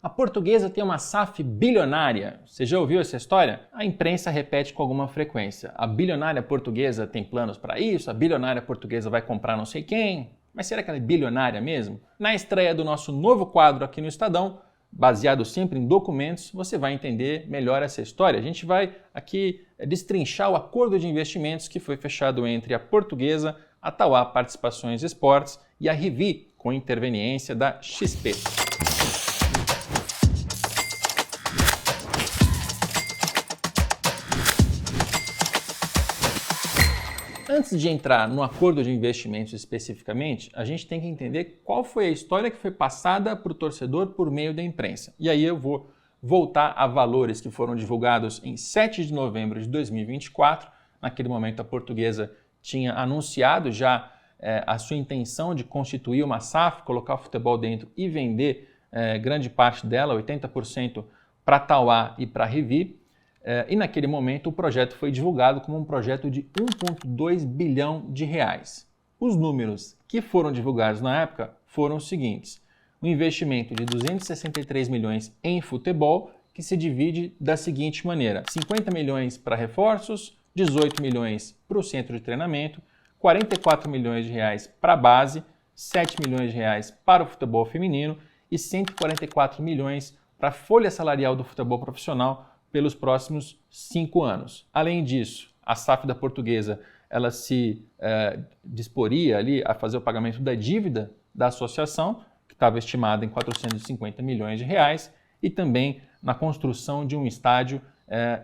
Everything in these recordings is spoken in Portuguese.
A Portuguesa tem uma SAF bilionária. Você já ouviu essa história? A imprensa repete com alguma frequência. A bilionária portuguesa tem planos para isso, a bilionária portuguesa vai comprar não sei quem. Mas será que ela é bilionária mesmo? Na estreia do nosso novo quadro aqui no Estadão, baseado sempre em documentos, você vai entender melhor essa história. A gente vai aqui destrinchar o acordo de investimentos que foi fechado entre a Portuguesa, a Tauá Participações e Esportes e a Rivi, com interveniência da XP. Antes de entrar no acordo de investimentos especificamente, a gente tem que entender qual foi a história que foi passada para o torcedor por meio da imprensa. E aí eu vou voltar a valores que foram divulgados em 7 de novembro de 2024. Naquele momento a Portuguesa tinha anunciado já a sua intenção de constituir uma SAF, colocar o futebol dentro e vender grande parte dela, 80% para a Tauá e para a Rivi. E naquele momento o projeto foi divulgado como um projeto de 1,2 bilhão de reais. Os números que foram divulgados na época foram os seguintes: um investimento de 263 milhões em futebol, que se divide da seguinte maneira: 50 milhões para reforços, 18 milhões para o centro de treinamento, 44 milhões de reais para a base, 7 milhões de reais para o futebol feminino e 144 milhões para a folha salarial do futebol profissional pelos próximos 5 anos. Além disso, a SAF da Portuguesa ela se disporia ali a fazer o pagamento da dívida da associação, que estava estimada em 450 milhões de reais, e também na construção de um estádio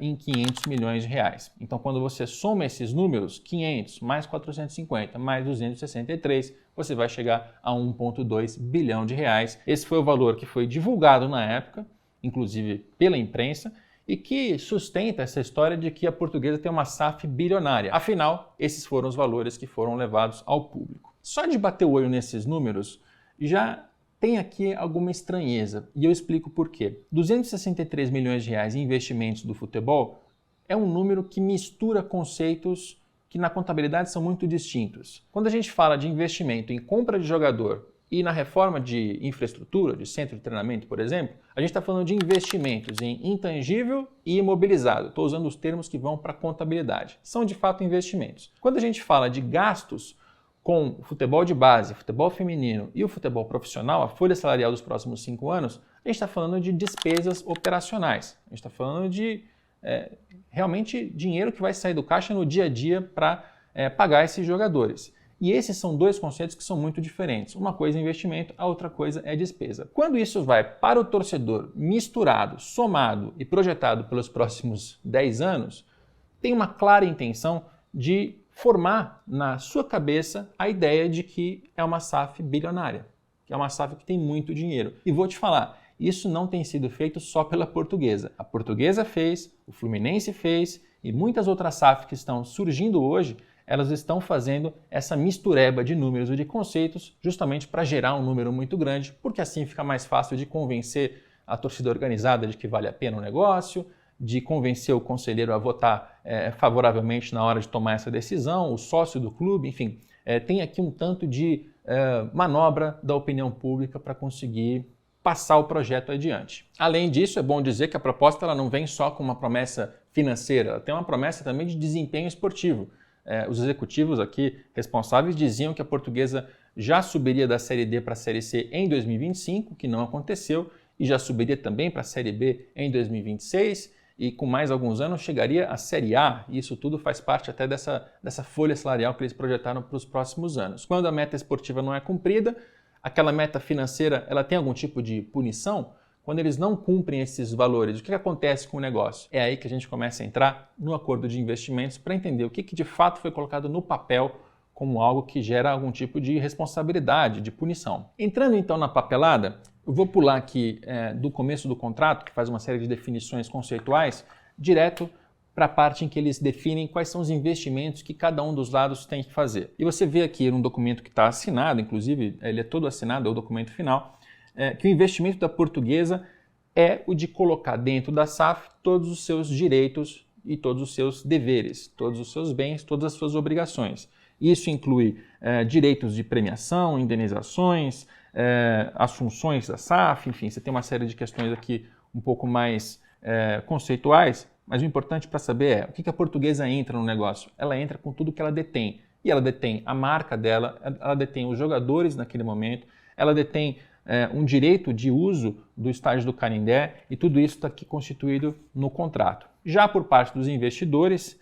em 500 milhões de reais. Então, quando você soma esses números, 500 mais 450 mais 263, você vai chegar a 1,2 bilhão de reais. Esse foi o valor que foi divulgado na época, inclusive pela imprensa, e que sustenta essa história de que a Portuguesa tem uma SAF bilionária. Afinal, esses foram os valores que foram levados ao público. Só de bater o olho nesses números, já tem aqui alguma estranheza, e eu explico por quê. 263 milhões de reais em investimentos do futebol é um número que mistura conceitos que na contabilidade são muito distintos. Quando a gente fala de investimento em compra de jogador e na reforma de infraestrutura, de centro de treinamento, por exemplo, a gente está falando de investimentos em intangível e imobilizado. Estou usando os termos que vão para a contabilidade. São de fato investimentos. Quando a gente fala de gastos com o futebol de base, futebol feminino e o futebol profissional, a folha salarial dos próximos 5 anos, a gente está falando de despesas operacionais. A gente está falando de realmente dinheiro que vai sair do caixa no dia a dia para pagar esses jogadores. E esses são dois conceitos que são muito diferentes. Uma coisa é investimento, a outra coisa é despesa. Quando isso vai para o torcedor misturado, somado e projetado pelos próximos 10 anos, tem uma clara intenção de formar na sua cabeça a ideia de que é uma SAF bilionária, que é uma SAF que tem muito dinheiro. E vou te falar, isso não tem sido feito só pela Portuguesa. A Portuguesa fez, o Fluminense fez e muitas outras SAF que estão surgindo hoje, elas estão fazendo essa mistureba de números e de conceitos justamente para gerar um número muito grande, porque assim fica mais fácil de convencer a torcida organizada de que vale a pena o negócio, de convencer o conselheiro a votar favoravelmente na hora de tomar essa decisão, o sócio do clube, enfim, tem aqui um tanto de manobra da opinião pública para conseguir passar o projeto adiante. Além disso, é bom dizer que a proposta ela não vem só com uma promessa financeira, ela tem uma promessa também de desempenho esportivo. Os executivos aqui responsáveis diziam que a Portuguesa já subiria da Série D para a Série C em 2025, que não aconteceu, e já subiria também para a Série B em 2026, e com mais alguns anos chegaria à Série A, e isso tudo faz parte até dessa folha salarial que eles projetaram para os próximos anos. Quando a meta esportiva não é cumprida, aquela meta financeira ela tem algum tipo de punição? Quando eles não cumprem esses valores, o que acontece com o negócio? É aí que a gente começa a entrar no acordo de investimentos para entender o que de fato foi colocado no papel como algo que gera algum tipo de responsabilidade, de punição. Entrando então na papelada, eu vou pular aqui do começo do contrato, que faz uma série de definições conceituais, direto para a parte em que eles definem quais são os investimentos que cada um dos lados tem que fazer. E você vê aqui num documento que está assinado, inclusive ele é todo assinado, é o documento final, que o investimento da Portuguesa é o de colocar dentro da SAF todos os seus direitos e todos os seus deveres, todos os seus bens, todas as suas obrigações. Isso inclui direitos de premiação, indenizações, as funções da SAF, enfim, você tem uma série de questões aqui um pouco mais conceituais, mas o importante para saber é o que a Portuguesa entra no negócio. Ela entra com tudo que ela detém. E ela detém a marca dela, ela detém os jogadores naquele momento, ela detém um direito de uso do estádio do Canindé e tudo isso está aqui constituído no contrato. Já por parte dos investidores,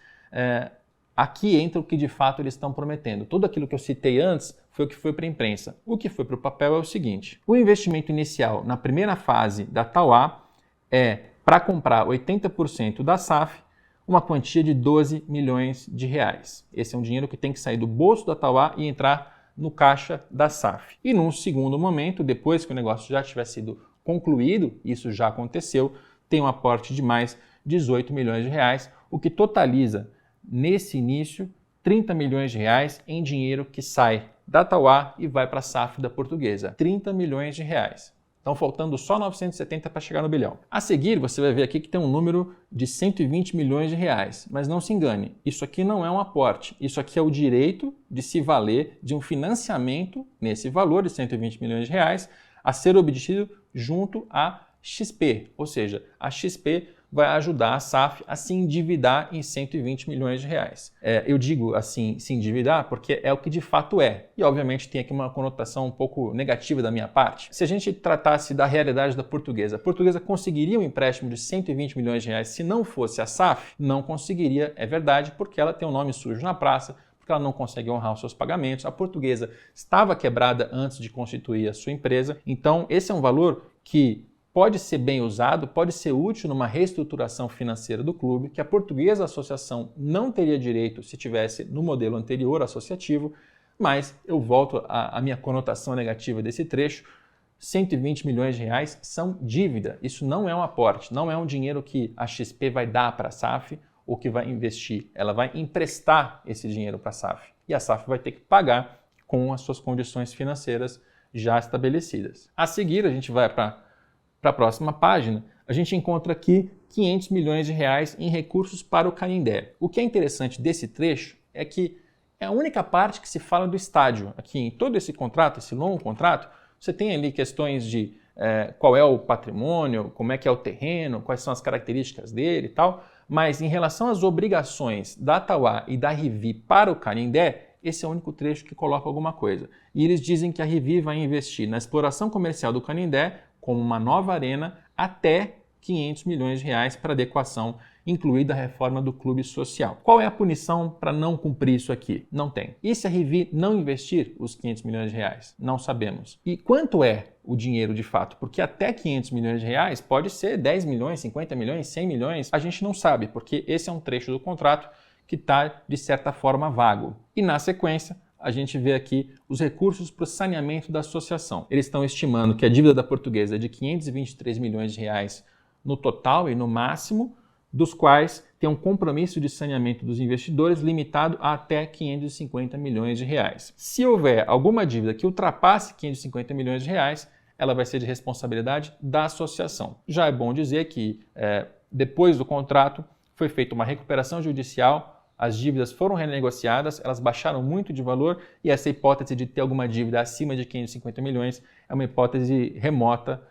aqui entra o que de fato eles estão prometendo. Tudo aquilo que eu citei antes foi o que foi para a imprensa. O que foi para o papel é o seguinte: o investimento inicial na primeira fase da Tauá é para comprar 80% da SAF, uma quantia de 12 milhões de reais. Esse é um dinheiro que tem que sair do bolso da Tauá e entrar no caixa da SAF. E num segundo momento, depois que o negócio já tiver sido concluído, isso já aconteceu, tem um aporte de mais 18 milhões de reais, o que totaliza, nesse início, 30 milhões de reais em dinheiro que sai da Tauá e vai para a SAF da Portuguesa. 30 milhões de reais. Estão faltando só 970 para chegar no bilhão. A seguir, você vai ver aqui que tem um número de 120 milhões de reais. Mas não se engane, isso aqui não é um aporte. Isso aqui é o direito de se valer de um financiamento nesse valor de 120 milhões de reais a ser obtido junto à XP. Ou seja, a XP vai ajudar a SAF a se endividar em 120 milhões de reais. Eu digo assim, se endividar, porque é o que de fato é. E obviamente tem aqui uma conotação um pouco negativa da minha parte. Se a gente tratasse da realidade da Portuguesa, a Portuguesa conseguiria um empréstimo de 120 milhões de reais se não fosse a SAF? Não conseguiria, é verdade, porque ela tem um nome sujo na praça, porque ela não consegue honrar os seus pagamentos. A Portuguesa estava quebrada antes de constituir a sua empresa. Então, esse é um valor que pode ser bem usado, pode ser útil numa reestruturação financeira do clube, que a Portuguesa Associação não teria direito se tivesse no modelo anterior associativo, mas eu volto à minha conotação negativa desse trecho. 120 milhões de reais são dívida, isso não é um aporte, não é um dinheiro que a XP vai dar para a SAF ou que vai investir, ela vai emprestar esse dinheiro para a SAF e a SAF vai ter que pagar com as suas condições financeiras já estabelecidas. A seguir, a gente vai para a próxima página, a gente encontra aqui 500 milhões de reais em recursos para o Canindé. O que é interessante desse trecho é que é a única parte que se fala do estádio. Aqui em todo esse contrato, esse longo contrato, você tem ali questões de qual é o patrimônio, como é que é o terreno, quais são as características dele e tal, mas em relação às obrigações da Tauá e da Rivi para o Canindé, esse é o único trecho que coloca alguma coisa. E eles dizem que a Rivi vai investir na exploração comercial do Canindé como uma nova arena até 500 milhões de reais para adequação, incluída a reforma do clube social. Qual é a punição para não cumprir isso aqui? Não tem. E se a Rivi não investir os 500 milhões de reais? Não sabemos. E quanto é o dinheiro de fato? Porque até 500 milhões de reais pode ser 10 milhões, 50 milhões, 100 milhões, a gente não sabe, porque esse é um trecho do contrato que está, de certa forma, vago. E na sequência, a gente vê aqui os recursos para o saneamento da associação. Eles estão estimando que a dívida da Portuguesa é de 523 milhões de reais no total e no máximo, dos quais tem um compromisso de saneamento dos investidores limitado a até 550 milhões de reais. Se houver alguma dívida que ultrapasse 550 milhões de reais, ela vai ser de responsabilidade da associação. Já é bom dizer que depois do contrato foi feita uma recuperação judicial, as dívidas foram renegociadas, elas baixaram muito de valor e essa hipótese de ter alguma dívida acima de 550 milhões é uma hipótese remota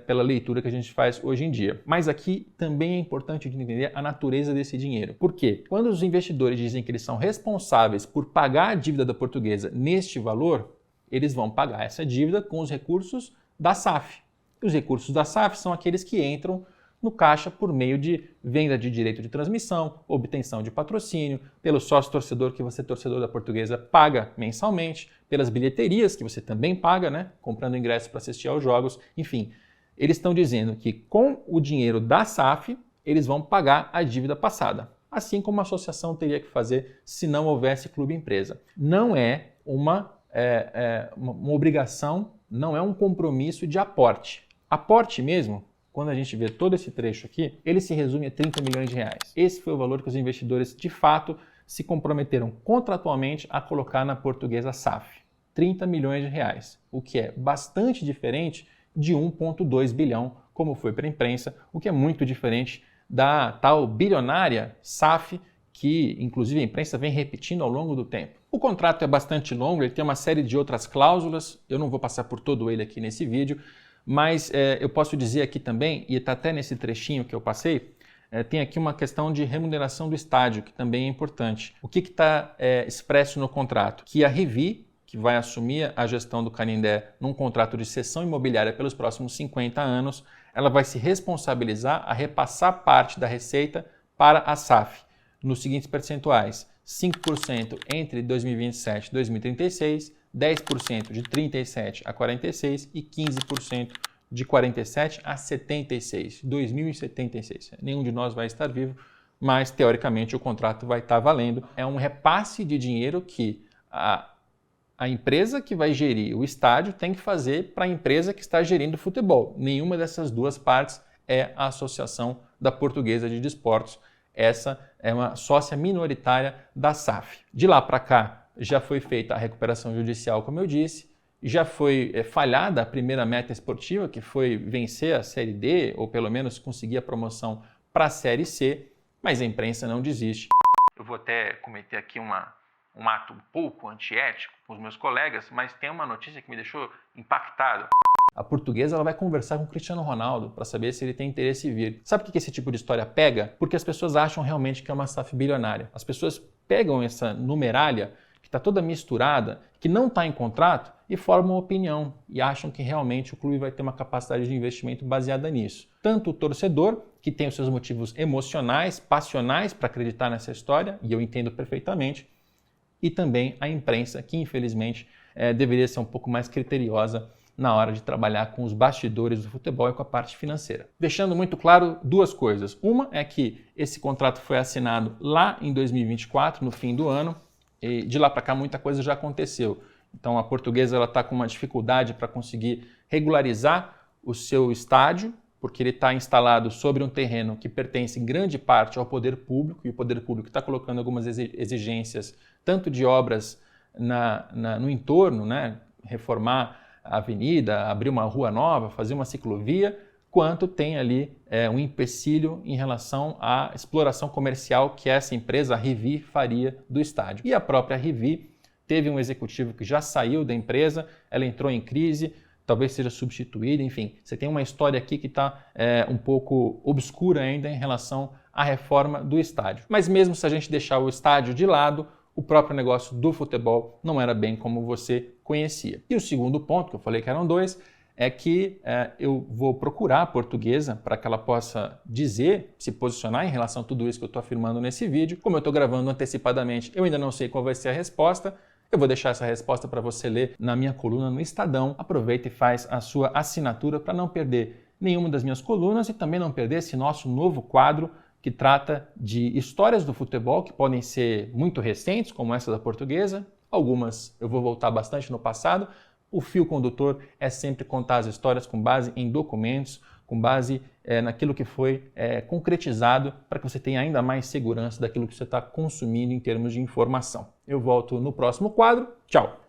pela leitura que a gente faz hoje em dia. Mas aqui também é importante entender a natureza desse dinheiro. Por quê? Quando os investidores dizem que eles são responsáveis por pagar a dívida da Portuguesa neste valor, eles vão pagar essa dívida com os recursos da SAF. E os recursos da SAF são aqueles que entram no caixa por meio de venda de direito de transmissão, obtenção de patrocínio, pelo sócio torcedor que você, torcedor da Portuguesa, paga mensalmente, pelas bilheterias que você também paga, né, comprando ingressos para assistir aos jogos, enfim. Eles estão dizendo que com o dinheiro da SAF, eles vão pagar a dívida passada, assim como a associação teria que fazer se não houvesse clube-empresa. Não é uma obrigação, não é um compromisso de aporte. Aporte mesmo, quando a gente vê todo esse trecho aqui, ele se resume a 30 milhões de reais. Esse foi o valor que os investidores, de fato, se comprometeram contratualmente a colocar na Portuguesa SAF. 30 milhões de reais, o que é bastante diferente de 1,2 bilhão, como foi para a imprensa, o que é muito diferente da tal bilionária SAF, que inclusive a imprensa vem repetindo ao longo do tempo. O contrato é bastante longo, ele tem uma série de outras cláusulas, eu não vou passar por todo ele aqui nesse vídeo, mas eu posso dizer aqui também, e está até nesse trechinho que eu passei, tem aqui uma questão de remuneração do estádio, que também é importante. O que está expresso no contrato? Que a Rivi, que vai assumir a gestão do Canindé num contrato de cessão imobiliária pelos próximos 50 anos, ela vai se responsabilizar a repassar parte da receita para a SAF, nos seguintes percentuais: 5% entre 2027 e 2036, 10% de 37 a 46 e 15% de 47 a 76, 2076. Nenhum de nós vai estar vivo, mas teoricamente o contrato vai estar valendo. É um repasse de dinheiro que a empresa que vai gerir o estádio tem que fazer para a empresa que está gerindo o futebol. Nenhuma dessas duas partes é a Associação da Portuguesa de Desportos. Essa é uma sócia minoritária da SAF. De lá para cá, já foi feita a recuperação judicial, como eu disse, já foi falhada a primeira meta esportiva, que foi vencer a Série D, ou pelo menos conseguir a promoção para a Série C, mas a imprensa não desiste. Eu vou até cometer aqui um ato um pouco antiético com os meus colegas, mas tem uma notícia que me deixou impactado. A Portuguesa ela vai conversar com o Cristiano Ronaldo para saber se ele tem interesse em vir. Sabe por que esse tipo de história pega? Porque as pessoas acham realmente que é uma SAF bilionária. As pessoas pegam essa numeralha, que está toda misturada, que não está em contrato, e formam opinião e acham que realmente o clube vai ter uma capacidade de investimento baseada nisso. Tanto o torcedor, que tem os seus motivos emocionais, passionais para acreditar nessa história, e eu entendo perfeitamente, e também a imprensa, que infelizmente deveria ser um pouco mais criteriosa na hora de trabalhar com os bastidores do futebol e com a parte financeira. Deixando muito claro duas coisas. Uma é que esse contrato foi assinado lá em 2024, no fim do ano, e de lá para cá muita coisa já aconteceu. Então a Portuguesa está com uma dificuldade para conseguir regularizar o seu estádio, porque ele está instalado sobre um terreno que pertence em grande parte ao poder público, e o poder público está colocando algumas exigências, tanto de obras no entorno, né? Reformar a avenida, abrir uma rua nova, fazer uma ciclovia, quanto tem ali um empecilho em relação à exploração comercial que essa empresa, a Rivi, faria do estádio. E a própria Rivi teve um executivo que já saiu da empresa, ela entrou em crise, talvez seja substituída, enfim. Você tem uma história aqui que está um pouco obscura ainda em relação à reforma do estádio. Mas mesmo se a gente deixar o estádio de lado, o próprio negócio do futebol não era bem como você conhecia. E o segundo ponto, que eu falei que eram dois, é que eu vou procurar a Portuguesa para que ela possa dizer, se posicionar em relação a tudo isso que eu estou afirmando nesse vídeo. Como eu estou gravando antecipadamente, eu ainda não sei qual vai ser a resposta. Eu vou deixar essa resposta para você ler na minha coluna no Estadão. Aproveita e faz a sua assinatura para não perder nenhuma das minhas colunas e também não perder esse nosso novo quadro que trata de histórias do futebol que podem ser muito recentes, como essa da Portuguesa. Algumas eu vou voltar bastante no passado. O fio condutor é sempre contar as histórias com base em documentos, com base naquilo que foi concretizado, para que você tenha ainda mais segurança daquilo que você está consumindo em termos de informação. Eu volto no próximo quadro. Tchau!